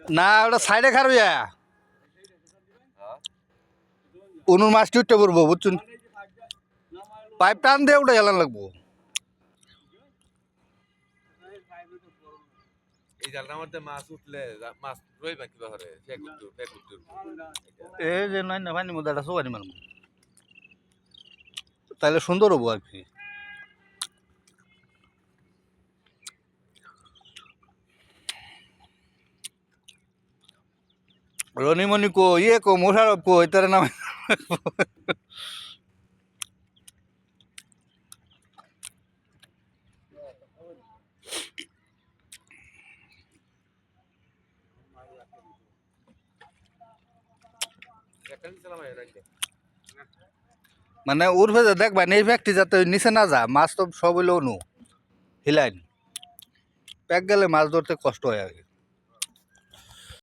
না ওটা সাইডে খারবে অনুর মাছটি উঠতে পড়বো বুঝছুন পাইপ টান দিয়ে ওটা জ্বালান লাগবো এই জালটার মধ্যে মাছ উঠলে মাছ রইবা কি বাহরে এই যে নয় না পানির মধ্যে একটা সোয়ারি মারবো তাহলে সুন্দর হবো আর কি রনিমণি কো ইয়ে কো মোশারফ কো এটার নাম মানে উর্ফে দেখবা এই ফ্যাক্টরি যাতে নিচে না যা মাছ তো সব হইলো অনু হিলাইন প্যাক গেলে মাছ ধরতে কষ্ট হয় আর কি